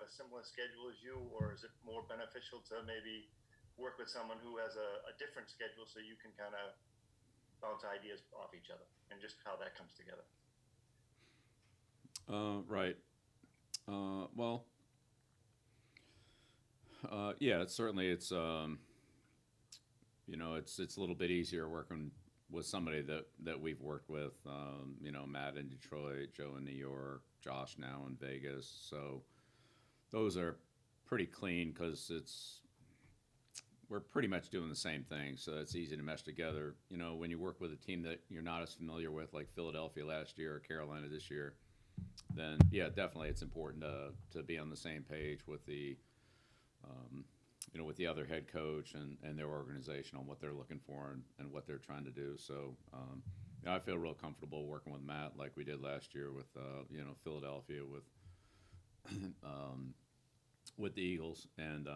a similar schedule as you, or is it more beneficial to maybe work with someone who has a different schedule so you can kind of bounce ideas off each other, and just how that comes together? Right. Well, yeah, it's certainly it's a little bit easier working with somebody that we've worked with. Matt in Detroit, Joe in New York, Josh now in Vegas. So those are pretty clean because it's we're pretty much doing the same thing. So it's easy to mesh together. When you work with a team that you're not as familiar with, like Philadelphia last year or Carolina this year, then yeah, definitely it's important to be on the same page with um, with the other head coach and their organization on what they're looking for and what they're trying to do. So I feel real comfortable working with Matt like we did last year with Philadelphia um, with the Eagles, and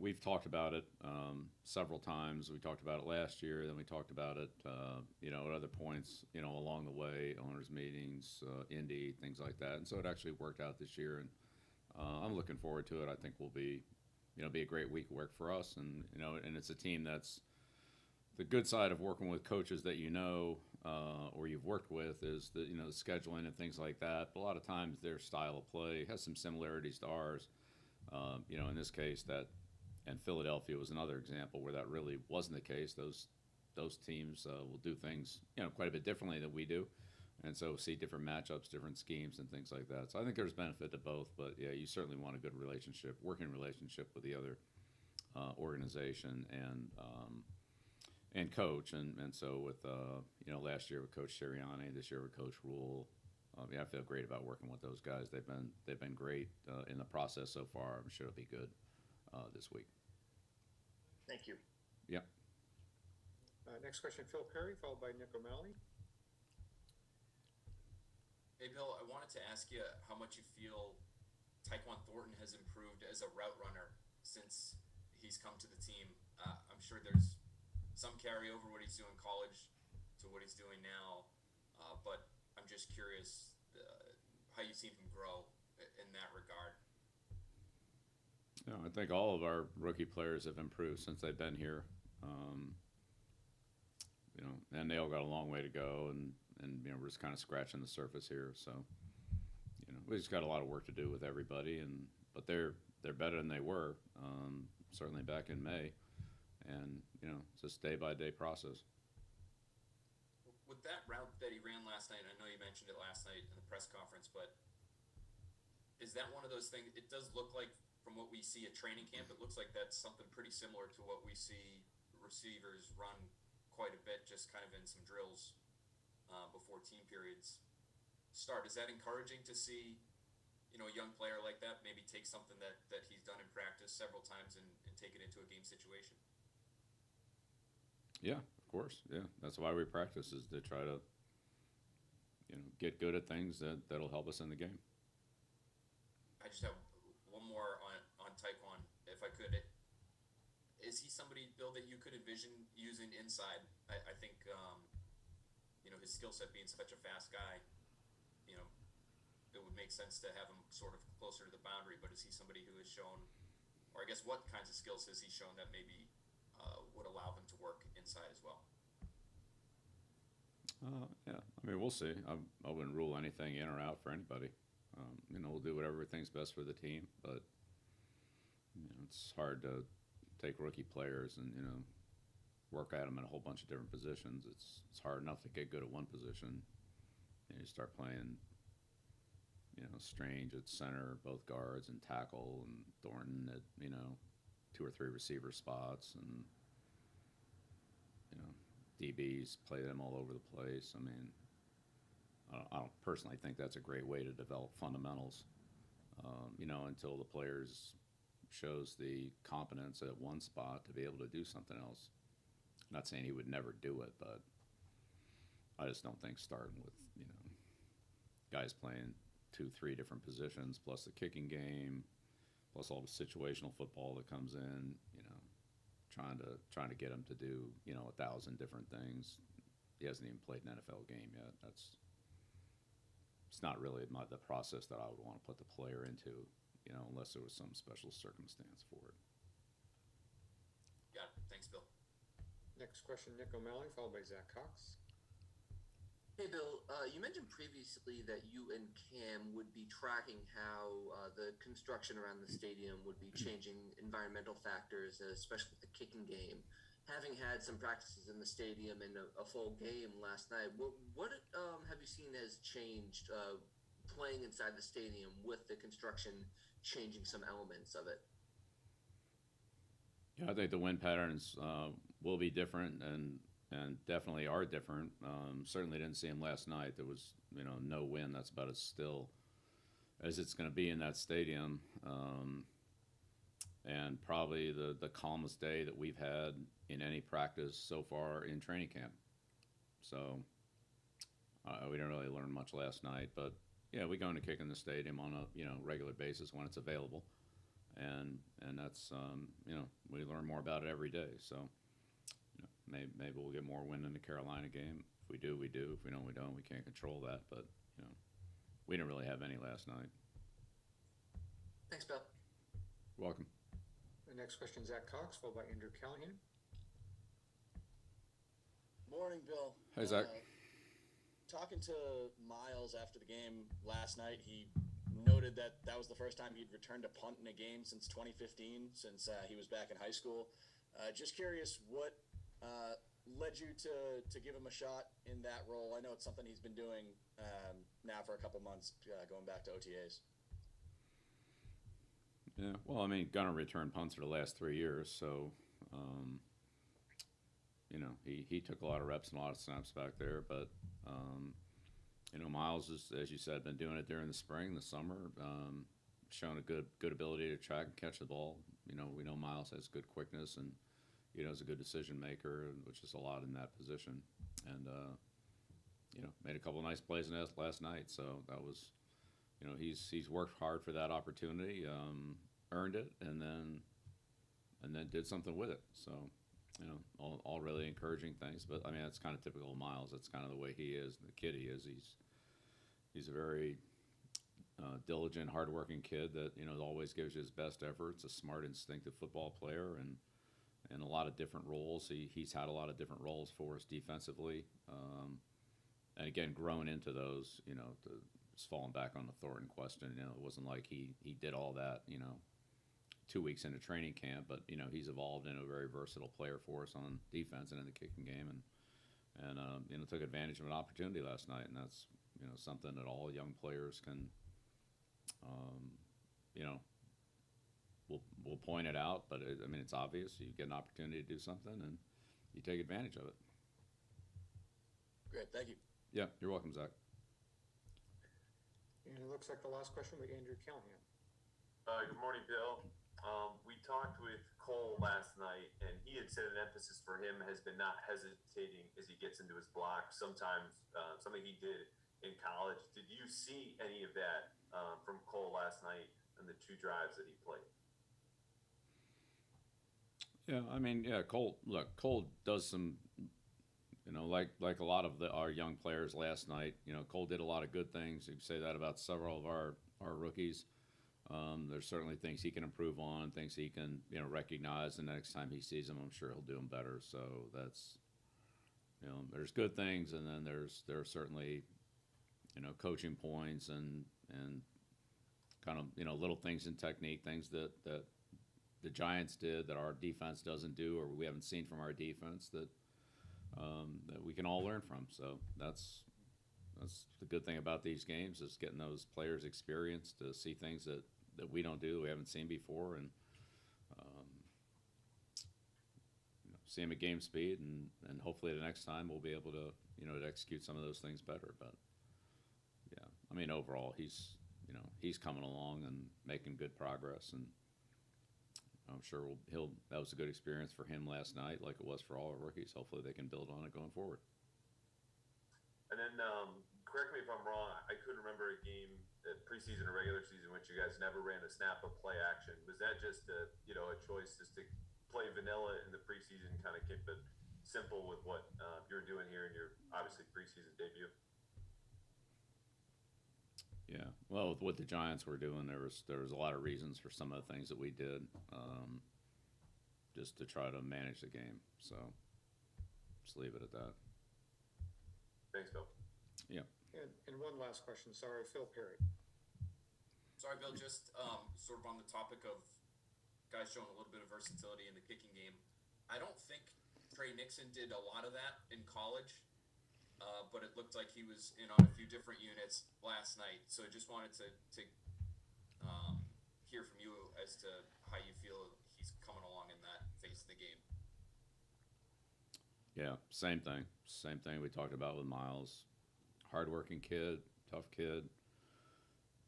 we've talked about it several times. We talked about it last year, then we talked about it at other points along the way, owners meetings, Indy, things like that, and so it actually worked out this year, and I'm looking forward to it. I think will be a great week of work for us, and it's a team that's the good side of working with coaches that or you've worked with is the scheduling and things like that. But a lot of times their style of play has some similarities to ours. In this case, and Philadelphia was another example where that really wasn't the case. Those teams will do things quite a bit differently than we do, and so see different matchups, different schemes, and things like that. So I think there's benefit to both, but yeah, you certainly want a good working relationship with the other organization and coach, and so with last year with Coach Sirianni, this year with Coach Rule. I feel great about working with those guys. They've been great in the process so far. I'm sure it'll be good this week. Thank you. Yeah. Next question, Phil Perry, followed by Nick O'Malley. Hey, Bill, I wanted to ask you how much you feel Tyquan Thornton has improved as a route runner since he's come to the team. I'm sure there's some carryover what he's doing in college to what he's doing now, but I'm just curious how you've seen him grow in that regard. I think all of our rookie players have improved since they've been here. And they all got a long way to go, and we're just kind of scratching the surface here. So, we just got a lot of work to do with everybody, but they're better than they were certainly back in May, and it's just day by day process. With that route that he ran last night, I know you mentioned it last night in the press conference, but is that one of those things? It does look like, from what we see at training camp, it looks like that's something pretty similar to what we see receivers run quite a bit, just kind of in some drills before team periods start. Is that encouraging to see, a young player like that maybe take something that he's done in practice several times and take it into a game situation? Yeah, of course. Yeah, that's why we practice, is to try to get good at things that'll help us in the game. I just have one more on Tyquan, if I could. Is he somebody, Bill, that you could envision using inside? I think, his skill set being such a fast guy, it would make sense to have him sort of closer to the boundary. But is he somebody who has shown, or I guess what kinds of skills has he shown that maybe would allow him to work inside as well? Yeah, I mean, we'll see. I wouldn't rule anything in or out for anybody. We'll do whatever we think's best for the team, but it's hard to take rookie players and work at them in a whole bunch of different positions. It's hard enough to get good at one position. You start playing, Strange at center, both guards and tackle, and Thornton at 2 or 3 receiver spots, and DBs play them all over the place. I mean, I don't personally think that's a great way to develop fundamentals. Until the players shows the competence at one spot to be able to do something else. I'm not saying he would never do it, but I just don't think starting with guys playing 2, 3 different positions, plus the kicking game, plus all the situational football that comes in, trying to get him to do 1,000 different things. He hasn't even played an NFL game yet. it's not really the process that I would want to put the player into, you know, unless there was some special circumstance for it. Got it. Thanks, Bill. Next question, Nick O'Malley, followed by Zach Cox. Hey, Bill, you mentioned previously that you and Cam would be tracking how the construction around the stadium would be changing environmental factors, especially with the kicking game. Having had some practices in the stadium and a full game last night, what have you seen has changed playing inside the stadium with the construction changing some elements of it? Yeah, I think the wind patterns will be different and definitely are different. Certainly didn't see him last night. There was, you know, no wind. That's about as still as it's going to be in that stadium. And probably the calmest day that we've had in any practice so far in training camp. So we didn't really learn much last night, but yeah, we go into kicking the stadium on a, you know, regular basis when it's available. And that's, you know, we learn more about it every day. So, you know, maybe we'll get more wind in the Carolina game. If we do, we do. If we don't, we don't. We can't control that. But, you know, we didn't really have any last night. Thanks, Bill. You're welcome. The next question, Zach Cox, followed by Andrew Callahan. Morning, Bill. Hey, Zach. Talking to Miles after the game last night, he noted that that was the first time he'd returned a punt in a game since 2015, since he was back in high school. Just curious, what led you to give him a shot in that role? I know it's something he's been doing now for a couple months, going back to OTAs. Yeah, well, I mean, gunner returned punts for the last 3 years, so, you know, he took a lot of reps and a lot of snaps back there, but, you know, Miles is, as you said, been doing it during the spring, the summer, shown a good ability to track and catch the ball. You know, we know Miles has good quickness and, you know, is a good decision maker, which is a lot in that position, and, you know, made a couple of nice plays in last night, so that was, you know, he's worked hard for that opportunity, earned it, and then did something with it. So, you know, all really encouraging things. But I mean, that's kind of typical of Miles. That's kind of the way he is, the kid he is. He's a very diligent, hardworking kid that, you know, always gives you his best efforts. A smart, instinctive football player, and in a lot of different roles. He's had a lot of different roles for us defensively, and again, grown into those. You know, just falling back on the Thornton question, you know, it wasn't like he did all that, you know, 2 weeks into training camp, but, you know, he's evolved into a very versatile player for us on defense and in the kicking game, and you know, took advantage of an opportunity last night, and that's, you know, something that all young players can, you know, we'll point it out, but I mean, it's obvious. You get an opportunity to do something, and you take advantage of it. Great, thank you. Yeah, you're welcome, Zach. And it looks like the last question will be Andrew Callahan. Good morning, Bill. We talked with Cole last night, and he had said an emphasis for him has been not hesitating as he gets into his block. Sometimes something he did in college. Did you see any of that from Cole last night in the 2 drives that he played? Yeah, I mean, yeah, Cole does some, you know, like a lot of our young players last night. You know, Cole did a lot of good things. You can say that about several of our rookies. There's certainly things he can improve on, things he can, you know, recognize, and the next time he sees them, I'm sure he'll do them better. So that's, you know, there's good things, and then there are certainly, you know, coaching points and kind of, you know, little things in technique, things that the Giants did that our defense doesn't do, or we haven't seen from our defense that we can all learn from. So that's the good thing about these games, is getting those players experience to see things that we don't do, we haven't seen before, and you know, see them at game speed, and hopefully the next time we'll be able to, you know, to execute some of those things better. But yeah, I mean, overall he's coming along and making good progress, and I'm sure that was a good experience for him last night, like it was for all our rookies. Hopefully they can build on it going forward. And then, correct me if I'm wrong, I couldn't remember a game, preseason or regular season, in which you guys never ran a snap of play action. Was that just a choice just to play vanilla in the preseason, kind of keep it simple with what you're doing here in your obviously preseason debut? Yeah. Well, with what the Giants were doing, there was a lot of reasons for some of the things that we did, just to try to manage the game. So just leave it at that. Thanks, Bill. Yeah. And one last question, sorry, Phil Perry. Sorry, Bill, just sort of on the topic of guys showing a little bit of versatility in the kicking game. I don't think Trey Nixon did a lot of that in college, but it looked like he was in on a few different units last night. So I just wanted to hear from you as to how you feel he's coming along in that phase of the game. Yeah, same thing. Same thing we talked about with Miles. Hardworking kid, tough kid,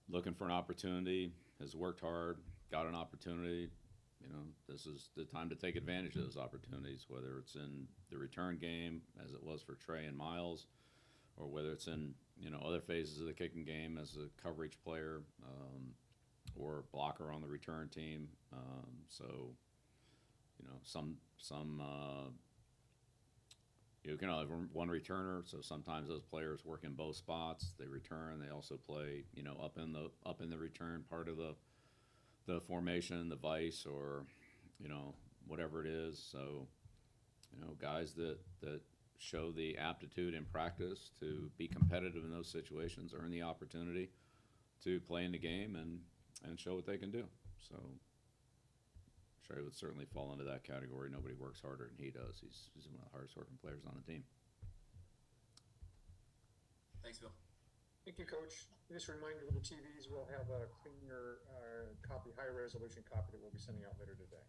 looking for an opportunity, has worked hard, got an opportunity. You know, this is the time to take advantage of those opportunities, whether it's in the return game, as it was for Trey and Miles, or whether it's in, you know, other phases of the kicking game as a coverage player, or blocker on the return team. So, you know, you can only have one returner, so sometimes those players work in both spots. They return. They also play, you know, up in the return part of the formation, the vice, or, you know, whatever it is. So, you know, guys that show the aptitude in practice to be competitive in those situations earn the opportunity to play in the game and show what they can do. So Trey would certainly fall into that category. Nobody works harder than he does. He's one of the hardest working players on the team. Thanks, Bill. Thank you, Coach. Just a reminder of the TVs, we'll have a cleaner copy, higher resolution copy that we'll be sending out later today.